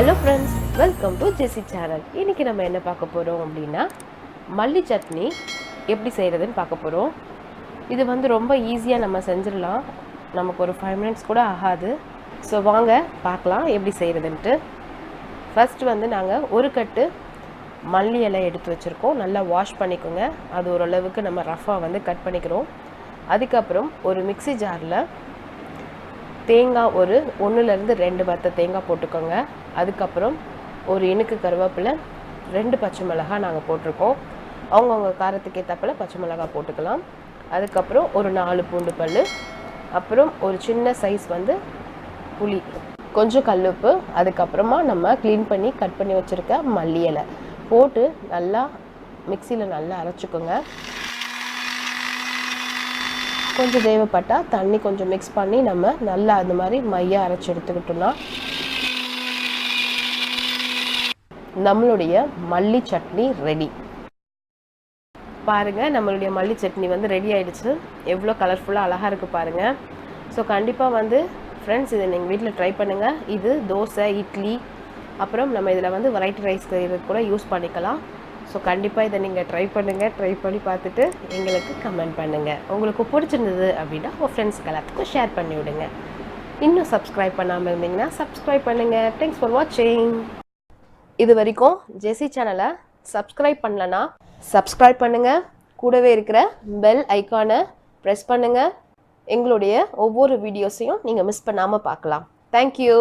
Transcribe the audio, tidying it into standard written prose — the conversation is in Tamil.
Hello friends, welcome to Jece channel. இன்னைக்கு நம்ம என்ன பார்க்க போறோம் அப்படினா மல்லி சட்னி எப்படி செய்யறதுன்னு பார்க்க போறோம். இது வந்து ரொம்ப ஈஸியா நம்ம செஞ்சிரலாம். நமக்கு ஒரு 5 minutes கூட ஆகாது. சோ வாங்க பார்க்கலாம் எப்படி செய்யறதுன்னு. ஃபர்ஸ்ட் வந்து நாங்க ஒரு கட்டு மல்லி இலை எடுத்து வச்சிருக்கோம். நல்லா வாஷ் பண்ணிக்கோங்க. அது ஓரளவுக்கு நம்ம ரஃபா வந்து கட் பண்ணிக்கிறோம். அதுக்கு அப்புறம் ஒரு மிக்ஸி ஜார்ல தேங்காய் ஒரு 1 ல இருந்து 2 வத்த தேங்காய் போட்டுக்கோங்க. அதுக்கப்புறம் ஒரு இனுக்கு கருவேப்பிலை, 2 பச்சை மிளகாய் நாங்கள் போட்டிருக்கோம். அவங்கவுங்க காரத்துக்கு ஏற்றாப்பில் பச்சை மிளகாய் போட்டுக்கலாம். அதுக்கப்புறம் ஒரு 4 பூண்டு பல், அப்புறம் ஒரு சின்ன சைஸ் வந்து புளி, கொஞ்சம் கல்லுப்பு, அதுக்கப்புறமா நம்ம க்ளீன் பண்ணி கட் பண்ணி வச்சுருக்க மல்லி இலை போட்டு நல்லா மிக்சியில் நல்லா அரைச்சிக்கோங்க. கொஞ்சம் தேவைப்பட்டால் தண்ணி கொஞ்சம் மிக்ஸ் பண்ணி நம்ம நல்லா அந்த மாதிரி மையாக அரைச்சி எடுத்துக்கிட்டோம்னா நம்மளுடைய மல்லி சட்னி ரெடி. பாருங்கள், நம்மளுடைய மல்லி சட்னி வந்து ரெடி ஆகிடுச்சு. எவ்வளோ கலர்ஃபுல்லாக அழகாக இருக்குது பாருங்கள். ஸோ கண்டிப்பாக வந்து ஃப்ரெண்ட்ஸ் இதை நீங்கள் வீட்டில் ட்ரை பண்ணுங்கள். இது தோசை, இட்லி, அப்புறம் நம்ம இதில் வந்து வெரைட்டி ரைஸ் செய்கிறது கூட யூஸ் பண்ணிக்கலாம். ஸோ கண்டிப்பாக இதை நீங்கள் ட்ரை பண்ணுங்கள். ட்ரை பண்ணி பார்த்துட்டு எங்களுக்கு கமெண்ட் பண்ணுங்கள். உங்களுக்கு பிடிச்சிருந்தது அப்படின்னா உங்கள் ஃப்ரெண்ட்ஸ்க்கு எல்லாத்துக்கும் ஷேர் பண்ணி விடுங்க. இன்னும் சப்ஸ்கிரைப் பண்ணாமல் இருந்தீங்கன்னா சப்ஸ்கிரைப் பண்ணுங்கள். தேங்க்ஸ் ஃபார் வாட்சிங். இது வரைக்கும் ஜெசி சேனலை சப்ஸ்கிரைப் பண்ணலன்னா சப்ஸ்கிரைப் பண்ணுங்கள். கூடவே இருக்கிற பெல் ஐக்கானை ப்ரெஸ் பண்ணுங்கள். எங்களுடைய ஒவ்வொரு வீடியோஸையும் நீங்கள் மிஸ் பண்ணாமல் பார்க்கலாம். தேங்க்யூ.